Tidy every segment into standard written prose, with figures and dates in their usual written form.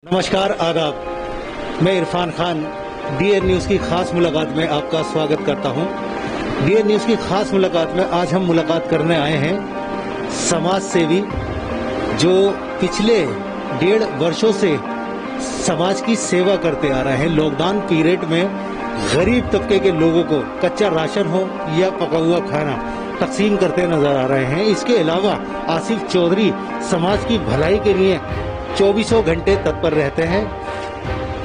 नमस्कार, आदाब। मैं इरफान खान डीएन न्यूज़ की खास मुलाकात में आपका स्वागत करता हूं। डीएन न्यूज़ की खास मुलाकात में आज हम मुलाकात करने आए हैं समाज सेवी जो पिछले 1.5 वर्षों से समाज की सेवा करते आ रहे हैं। लॉकडाउन पीरियड में गरीब तबके के लोगों को कच्चा राशन हो या पका हुआ खाना तकसीम करते नजर आ रहे हैं। इसके अलावा आसिफ चौधरी समाज की भलाई के लिए 24 घंटे तत्पर रहते हैं।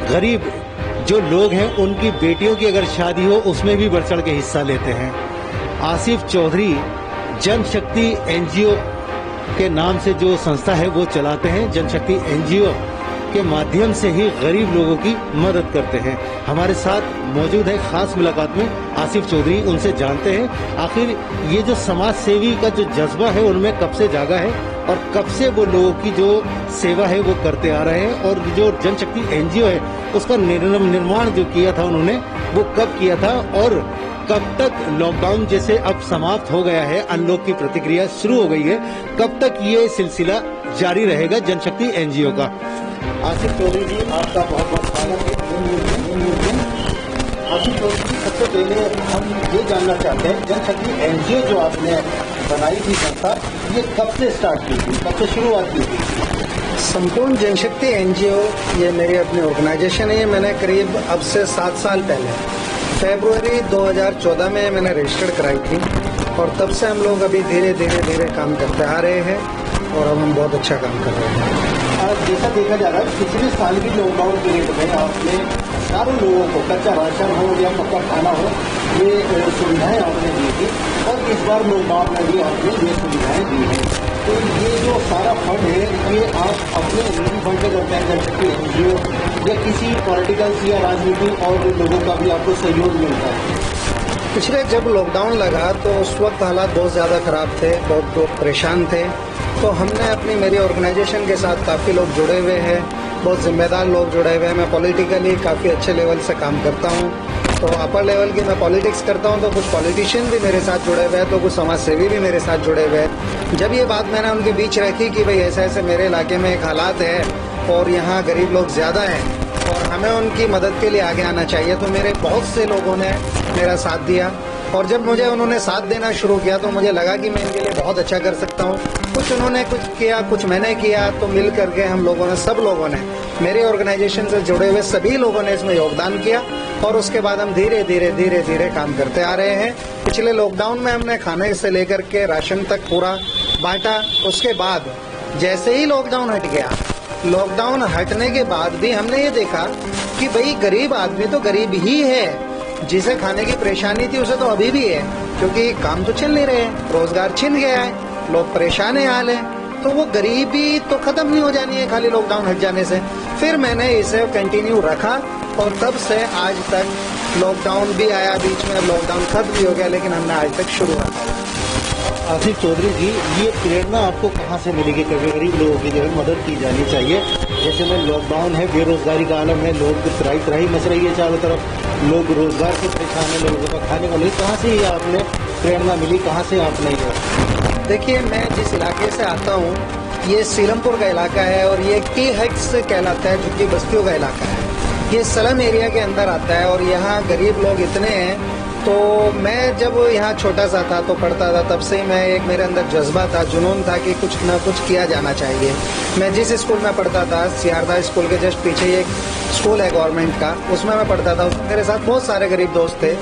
गरीब जो लोग हैं उनकी बेटियों की अगर शादी हो उसमें भी बढ़ चढ़ के हिस्सा लेते हैं। आसिफ चौधरी जनशक्ति एनजीओ के नाम से जो संस्था है वो चलाते हैं। जनशक्ति एनजीओ के माध्यम से ही गरीब लोगों की मदद करते हैं। हमारे साथ मौजूद है खास मुलाकात में आसिफ चौधरी। उनसे जानते हैं आखिर ये जो समाज सेवी का जो जज्बा है उनमें कब से जागा है और कब से वो लोगों की जो सेवा है वो करते आ रहे हैं, और जो जनशक्ति एनजीओ है उसका निर्माण जो किया था उन्होंने वो कब किया था और कब तक लॉकडाउन जैसे अब समाप्त हो गया है, अनलॉक की प्रतिक्रिया शुरू हो गई है, कब तक ये सिलसिला जारी रहेगा जनशक्ति एनजीओ का। आसिफ चौधरी जी, आपका बहुत बहुत स्वागत है। आसिफ चौधरी जी, सबसे पहले हम ये जानना चाहते हैं जनशक्ति एनजीओ जो आपने बनाई थी संस्था, ये कब से स्टार्ट की थी, कब से शुरुआत की थी? संपूर्ण जनशक्ति एनजीओ ये मेरी अपनी ऑर्गेनाइजेशन है। मैंने करीब अब से 7 साल पहले फरवरी 2014 में मैंने रजिस्टर्ड कराई थी और तब से हम लोग अभी धीरे धीरे काम करते आ रहे हैं और अब हम बहुत अच्छा काम कर रहे हैं। जैसा देखा जा रहा है पिछले साल भी लॉकडाउन पीरियड में आपने सारों लोगों को कच्चा राशन हो या पक्का खाना हो ये सुविधाएं आपने दी थी, और इस बार लॉकडाउन में भी आपने ये सुविधाएं दी हैं। तो ये जो सारा फंड है ये आप अपने निजी फंड से करते हैं जनशक्ति एनजीओ, या किसी पॉलिटिकल या राजनीति और लोगों का भी आपको सहयोग मिलता है? पिछले जब लॉकडाउन लगा तो उस वक्त हालात बहुत ज़्यादा ख़राब थे, बहुत लोग परेशान थे। तो हमने अपनी मेरी ऑर्गेनाइजेशन के साथ काफ़ी लोग जुड़े हुए हैं, बहुत जिम्मेदार लोग जुड़े हुए हैं। मैं पॉलिटिकली काफ़ी अच्छे लेवल से काम करता हूँ, तो अपर लेवल की मैं पॉलिटिक्स करता हूँ, तो कुछ पॉलिटिशियन भी मेरे साथ जुड़े हुए हैं, तो कुछ समाज सेवी भी मेरे साथ जुड़े हुए हैं। जब ये बात मैंने उनके बीच रखी कि भाई ऐसे ऐसे मेरे इलाके में एक हालात है और यहाँ गरीब लोग ज़्यादा हैं और हमें उनकी मदद के लिए आगे आना चाहिए, तो मेरे बहुत से लोगों ने मेरा साथ दिया। और जब मुझे उन्होंने साथ देना शुरू किया तो मुझे लगा कि मैं इनके लिए बहुत अच्छा कर सकता हूँ। कुछ उन्होंने कुछ किया, कुछ मैंने किया, तो मिल करके हम लोगों ने, सब लोगों ने, मेरे ऑर्गेनाइजेशन से जुड़े हुए सभी लोगों ने इसमें योगदान किया और उसके बाद हम धीरे धीरे काम करते आ रहे हैं। पिछले लॉकडाउन में हमने खाने से लेकर के राशन तक पूरा बांटा। उसके बाद जैसे ही लॉकडाउन हट गया, लॉकडाउन हटने के बाद भी हमने ये देखा कि भाई गरीब आदमी तो गरीब ही है, जिसे खाने की परेशानी थी उसे तो अभी भी है, क्योंकि काम तो चल नहीं रहे हैं, रोजगार छिन गया है, लोग परेशान है हाल है, तो वो गरीबी तो खत्म नहीं हो जानी है खाली लॉकडाउन हट जाने से। फिर मैंने इसे कंटिन्यू रखा और तब से आज तक, लॉकडाउन भी आया बीच में, लॉकडाउन खत्म भी हो गया, लेकिन हमने आज तक शुरू रखा। आसिफ चौधरी जी, ये प्रेरणा आपको कहाँ से मिलेगी कि गरीब लोगों की जो है मदद की जानी चाहिए? जैसे में लॉकडाउन है, बेरोजगारी का आलम है, लोग त्राही मच रही है चारों तरफ, लोग रोजगार से परेशान है, लोगों का खाने को नहीं। कहाँ से ये आपने प्रेरणा मिली, कहाँ से आपने ये? देखिए, मैं जिस इलाके से आता हूँ ये सीरमपुर का इलाका है और ये की हेक्स कहलाता है, जो कि बस्तियों का इलाका है। ये सलम एरिया के अंदर आता है और यहाँ गरीब लोग इतने हैं। तो मैं जब यहाँ छोटा सा था तो पढ़ता था, तब से ही मैं एक मेरे अंदर जज्बा था, जुनून था कि कुछ ना कुछ किया जाना चाहिए। मैं जिस स्कूल में पढ़ता था, सियारदा स्कूल के जस्ट पीछे एक स्कूल है गवर्नमेंट का, उसमें मैं पढ़ता था। उसमें मेरे साथ बहुत सारे गरीब दोस्त थे।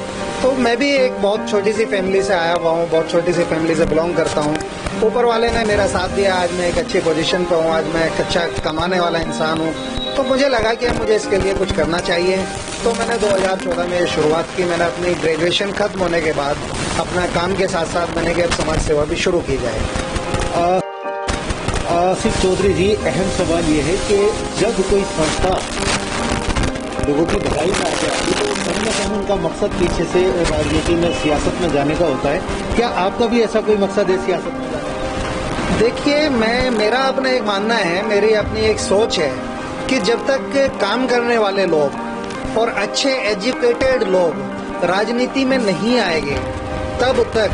तो मैं भी एक बहुत छोटी सी फैमिली से आया हुआ हूँ, बहुत छोटी सी फैमिली से बिलोंग करता हूँ। ऊपर वाले ने मेरा साथ दिया, आज मैं एक अच्छी पोजीशन पर हूँ, आज मैं एक अच्छा कमाने वाला इंसान हूँ। तो मुझे लगा कि मुझे इसके लिए कुछ करना चाहिए। तो मैंने 2014 में शुरुआत की। मैंने अपनी ग्रेजुएशन खत्म होने के बाद अपना काम के साथ साथ मैंने कि अब समाज सेवा भी शुरू की जाए। आसिफ चौधरी जी, अहम सवाल ये है कि जब कोई संस्था लोगों की भलाई में आगे आती है तो कहीं ना कहीं उनका मकसद पीछे से राजनीति में, सियासत में जाने का होता है। क्या आपका भी ऐसा कोई मकसद है सियासत में जाने का? देखिए, मेरा अपना एक मानना है, मेरी अपनी एक सोच है कि जब तक काम करने वाले लोग और अच्छे एजुकेटेड लोग राजनीति में नहीं आएंगे तब तक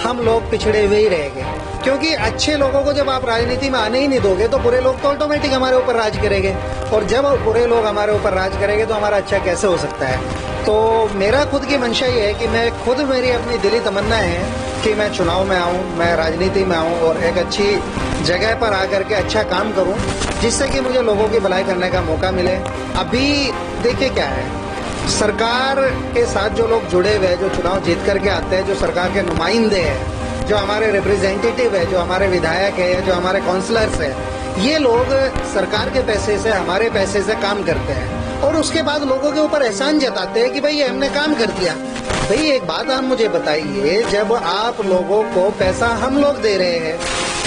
हम लोग पिछड़े हुए ही रहेंगे, क्योंकि अच्छे लोगों को जब आप राजनीति में आने ही नहीं दोगे तो बुरे लोग तो ऑटोमेटिक हमारे ऊपर राज करेंगे, और जब बुरे लोग हमारे ऊपर राज करेंगे तो हमारा अच्छा कैसे हो सकता है। तो मेरा खुद की मंशा ये है कि मैं खुद, मेरी अपनी दिली तमन्ना है कि मैं चुनाव में आऊं, मैं राजनीति में आऊं और एक अच्छी जगह पर आकर के अच्छा काम करूं, जिससे कि मुझे लोगों की भलाई करने का मौका मिले। अभी देखिए क्या है, सरकार के साथ जो लोग जुड़े हुए हैं, जो चुनाव जीत करके आते हैं, जो सरकार के नुमाइंदे हैं, जो हमारे रिप्रेजेंटेटिव है, जो हमारे विधायक है, जो हमारे काउंसलर्स है, ये लोग सरकार के पैसे से, हमारे पैसे से काम करते हैं और उसके बाद लोगों के ऊपर एहसान जताते हैं कि भाई ये हमने काम कर दिया। भाई एक बात आप मुझे बताइए, जब आप लोगों को पैसा हम लोग दे रहे हैं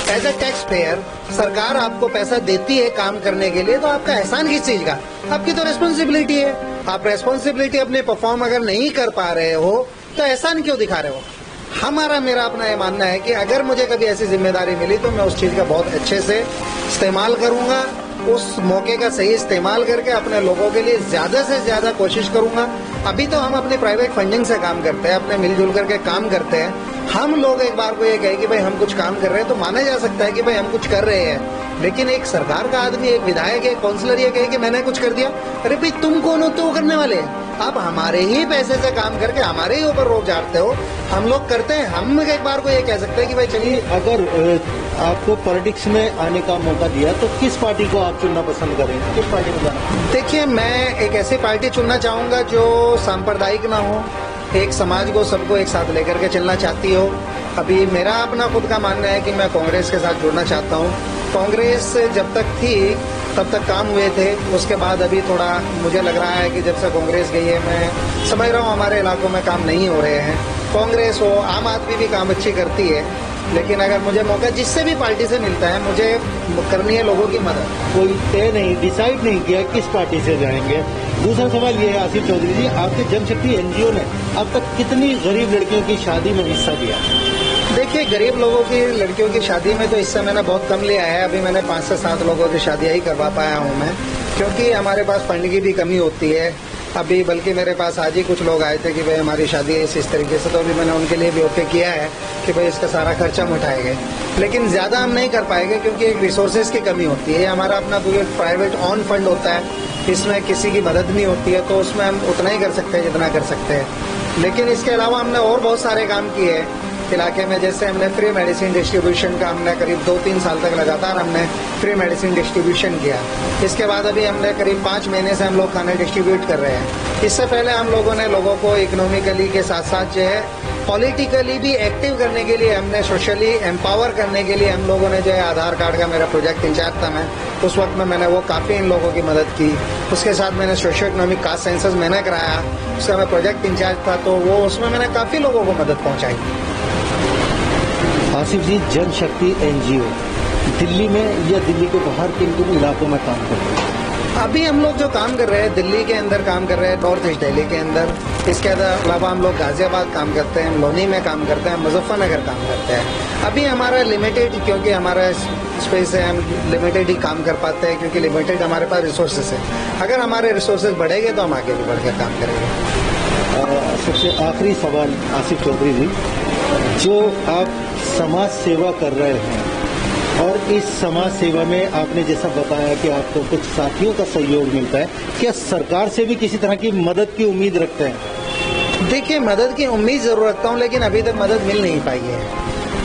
एज ए टैक्स पेयर, सरकार आपको पैसा देती है काम करने के लिए, तो आपका एहसान किस चीज का? आपकी तो रेस्पॉन्सिबिलिटी है। आप रेस्पॉन्सिबिलिटी अपने परफॉर्म अगर नहीं कर पा रहे हो तो एहसान क्यों दिखा रहे हो? मेरा अपना ये मानना है कि अगर मुझे कभी ऐसी जिम्मेदारी मिली तो मैं उस चीज का बहुत अच्छे से इस्तेमाल करूंगा, उस मौके का सही इस्तेमाल करके अपने लोगों के लिए ज्यादा से ज्यादा कोशिश करूंगा। अभी तो हम अपनी प्राइवेट फंडिंग से काम करते हैं, अपने मिलजुल करके काम करते हैं। हम लोग एक बार को ये कहे कि भाई हम कुछ काम कर रहे हैं तो माना जा सकता है कि भाई हम कुछ कर रहे हैं, लेकिन एक सरकार का आदमी, एक विधायक, एक काउंसलर ये कहे कि मैंने कुछ कर दिया, अरे भाई तुम कौन हो तो करने वाले? आप हमारे ही पैसे से काम करके हमारे ही ऊपर रोक झाड़ते हो। हम लोग करते हैं, हम एक बार को ये कह सकते हैं कि भाई चलिए। अगर आपको पॉलिटिक्स में आने का मौका दिया तो किस पार्टी को आप चुनना पसंद करेंगे? किस पार्टी को जाना? देखिए, मैं एक ऐसी पार्टी चुनना चाहूंगा जो सांप्रदायिक ना हो, एक समाज को, सबको एक साथ लेकर के चलना चाहती हो। अभी मेरा अपना खुद का मानना है कि मैं कांग्रेस के साथ जुड़ना चाहता हूँ। कांग्रेस जब तक थी तब तक काम हुए थे, उसके बाद अभी थोड़ा मुझे लग रहा है कि जब से कांग्रेस गई है, मैं समझ रहा हूँ हमारे इलाकों में काम नहीं हो रहे हैं। कांग्रेस हो, आम आदमी भी काम अच्छी करती है, लेकिन अगर मुझे मौका जिससे भी पार्टी से मिलता है, मुझे करनी है लोगों की मदद। कोई तय नहीं, डिसाइड नहीं किया किस पार्टी से जाएंगे। दूसरा सवाल ये है आसिफ चौधरी जी, आपके जनशक्ति एनजीओ ने अब तक कितनी गरीब लड़कियों की शादी में हिस्सा लिया? देखिए, गरीब लोगों की लड़कियों की शादी में तो हिस्सा मैंने बहुत कम लिया है। अभी मैंने 5 से 7 लोगों की शादियां ही करवा पाया हूं मैं, क्योंकि हमारे पास फंड की भी कमी होती है। अभी बल्कि मेरे पास आज ही कुछ लोग आए थे कि भाई हमारी शादी है इस तरीके से, तो अभी मैंने उनके लिए भी ओके किया है कि भाई इसका सारा खर्चा हम उठाएंगे, लेकिन ज्यादा हम नहीं कर पाएंगे क्योंकि एक रिसोर्सेज की कमी होती है। हमारा अपना प्राइवेट ऑन फंड होता है, इसमें किसी की मदद नहीं होती है, तो उसमें हम उतना ही कर सकते हैं जितना कर सकते हैं। लेकिन इसके अलावा हमने और बहुत सारे काम किए हैं इलाके में। जैसे हमने फ्री मेडिसिन डिस्ट्रीब्यूशन का हमने करीब 2-3 साल तक लगातार हमने फ्री मेडिसिन डिस्ट्रीब्यूशन किया। इसके बाद अभी हमने करीब 5 महीने से हम लोग खाने डिस्ट्रीब्यूट कर रहे हैं। इससे पहले हम लोगों ने लोगों को इकोनॉमिकली के साथ साथ जो है पॉलिटिकली भी एक्टिव करने के लिए, हमने सोशली एम्पावर करने के लिए हम लोगों ने जो है आधार कार्ड का, मेरा प्रोजेक्ट इंचार्ज था मैं उस वक्त में, मैंने वो काफी इन लोगों की मदद की। उसके साथ मैंने सोशियो इकोनॉमिक कास्ट सेंसस मैंने कराया, उसका मैं प्रोजेक्ट इंचार्ज था, तो वो उसमें मैंने काफी लोगों को मदद पहुंचाई। आसिफ जी, जनशक्ति एनजीओ दिल्ली में या दिल्ली के बाहर किन किन इलाकों में काम कर रहे हैं? अभी हम लोग जो काम कर रहे हैं दिल्ली के अंदर काम कर रहे हैं, नॉर्थ ईस्ट दिल्ली के अंदर। इसके अलावा हम लोग गाजियाबाद काम करते हैं, लोनी में काम करते हैं, मुजफ्फरनगर काम करते हैं। अभी हमारा लिमिटेड, क्योंकि हमारा स्पेस है, हम लिमिटेड ही काम कर पाते हैं क्योंकि लिमिटेड हमारे पास रिसोर्सेज है। अगर हमारे रिसोर्सेज बढ़ेंगे तो हम आगे भी बढ़कर काम करेंगे। सबसे आखिरी सवाल आसिफ चौधरी जी, जो आप समाज सेवा कर रहे हैं और इस समाज सेवा में आपने जैसा बताया कि आपको कुछ साथियों का सहयोग मिलता है, क्या सरकार से भी किसी तरह की मदद की उम्मीद रखते हैं? देखिए, मदद की उम्मीद जरूर रखता हूँ, लेकिन अभी तक मदद मिल नहीं पाई है।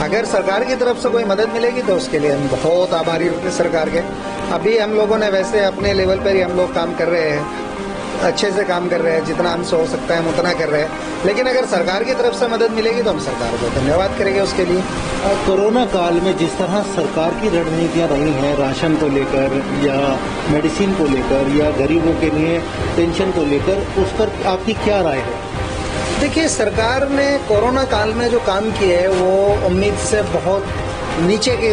अगर सरकार की तरफ से कोई मदद मिलेगी तो उसके लिए हम बहुत आभारी होंगे सरकार के। अभी हम लोगों ने वैसे अपने लेवल पर ही हम लोग काम कर रहे हैं, अच्छे से काम कर रहे हैं, जितना हमसे हो सकता है हम उतना कर रहे हैं। लेकिन अगर सरकार की तरफ से मदद मिलेगी तो हम सरकार को धन्यवाद करेंगे उसके लिए। कोरोना काल में जिस तरह सरकार की रणनीतियां रही हैं, राशन को लेकर या मेडिसिन को लेकर या गरीबों के लिए पेंशन को लेकर, उस पर आपकी क्या राय है? देखिए, सरकार ने कोरोना काल में जो काम किए है वो उम्मीद से बहुत नीचे के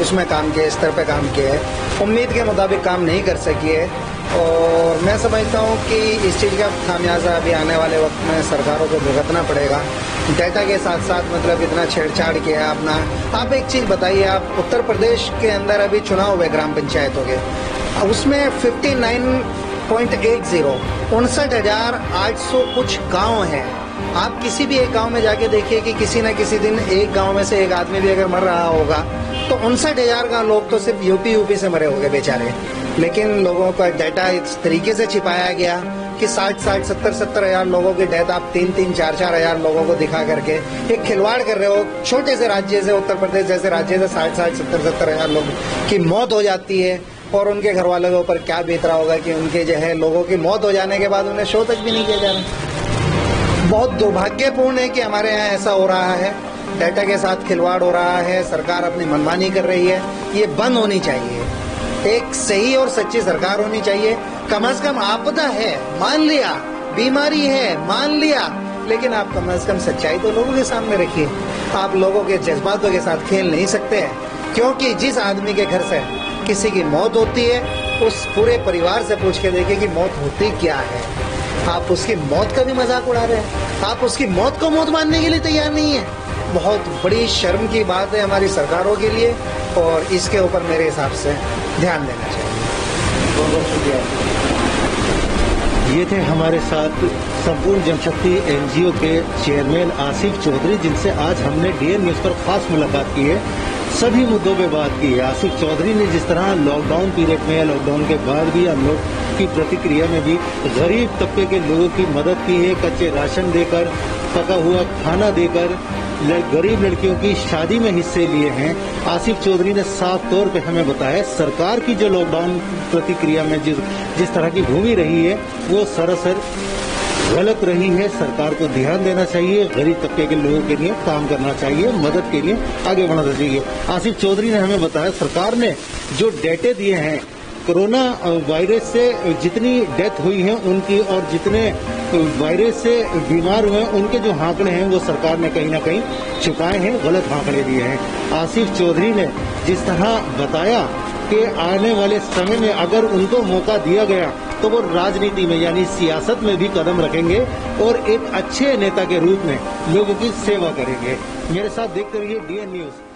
उसमें काम किए, स्तर पे काम किए है, उम्मीद के मुताबिक काम नहीं कर सकी है। और मैं समझता हूँ कि इस चीज़ का खामियाजा अभी आने वाले वक्त में सरकारों को भुगतना पड़ेगा। डेटा के साथ साथ मतलब इतना छेड़छाड़ किया है अपना। आप एक चीज़ बताइए, आप उत्तर प्रदेश के अंदर अभी चुनाव हुए ग्राम पंचायतों के, उसमें 59.80 59,800 कुछ गांव हैं आप किसी भी एक गांव में जाके देखिए कि किसी न किसी दिन एक गांव में से एक आदमी भी अगर मर रहा होगा तो 59,000 का लोग तो सिर्फ यूपी से मरे होंगे बेचारे। लेकिन लोगों का डाटा इस तरीके से छिपाया गया कि 70 हजार लोगों की डेथ आप 3 4 हजार लोगों को दिखा करके एक खिलवाड़ कर रहे हो। छोटे से राज्य से, उत्तर प्रदेश जैसे राज्य से 70 हजार लोग की मौत हो जाती है और उनके घर वालों के ऊपर क्या बीत रहा होगा कि उनके जो है लोगों की मौत हो जाने के बाद उन्हें शो तक भी नहीं किया जा रहा। बहुत दुर्भाग्यपूर्ण है कि हमारे यहाँ ऐसा हो रहा है, डाटा के साथ खिलवाड़ हो रहा है, सरकार अपनी मनमानी कर रही है। ये बंद होनी चाहिए, एक सही और सच्ची सरकार होनी चाहिए। कम से कम आपदा है मान लिया, बीमारी है मान लिया, लेकिन आप कम से कम सच्चाई तो लोगों के सामने रखिए। आप लोगों के जज्बातों के साथ खेल नहीं सकते हैं, क्योंकि जिस आदमी के घर से किसी की मौत होती है उस पूरे परिवार से पूछ के देखिए कि मौत होती क्या है। आप उसकी मौत का भी मजाक उड़ा रहे हैं, आप उसकी मौत को मौत मानने के लिए तैयार नहीं है। बहुत बड़ी शर्म की बात है हमारी सरकारों के लिए और इसके ऊपर मेरे हिसाब से ध्यान देना चाहिए। बहुत बहुत शुक्रिया। ये थे हमारे साथ संपूर्ण जनशक्ति एनजीओ के चेयरमैन आसिफ चौधरी, जिनसे आज हमने डीएन न्यूज पर खास मुलाकात की है, सभी मुद्दों पे बात की है। आसिफ चौधरी ने जिस तरह लॉकडाउन पीरियड में, लॉकडाउन के बाद भी हम लोग की प्रतिक्रिया में भी गरीब तबके के लोगों की मदद की है, कच्चे राशन देकर, पका हुआ खाना देकर, गरीब लड़कियों की शादी में हिस्से लिए हैं। आसिफ चौधरी ने साफ तौर पे हमें बताया सरकार की जो लॉकडाउन प्रतिक्रिया में जिस तरह की भूमि रही है वो सरासर गलत रही है। सरकार को ध्यान देना चाहिए, गरीब तबके के लोगों के लिए काम करना चाहिए, मदद के लिए आगे बढ़ना चाहिए। आसिफ चौधरी ने हमें बताया सरकार ने जो डेटे दिए हैं कोरोना वायरस से जितनी डेथ हुई है उनकी और जितने वायरस से बीमार हुए उनके जो आंकड़े हैं वो सरकार ने कहीं ना कहीं छुपाए हैं, गलत आंकड़े दिए हैं। आसिफ चौधरी ने जिस तरह बताया कि आने वाले समय में अगर उनको मौका दिया गया तो वो राजनीति में यानी सियासत में भी कदम रखेंगे और एक अच्छे नेता के रूप में लोगों की सेवा करेंगे। मेरे साथ देखते रहिए डीएन न्यूज।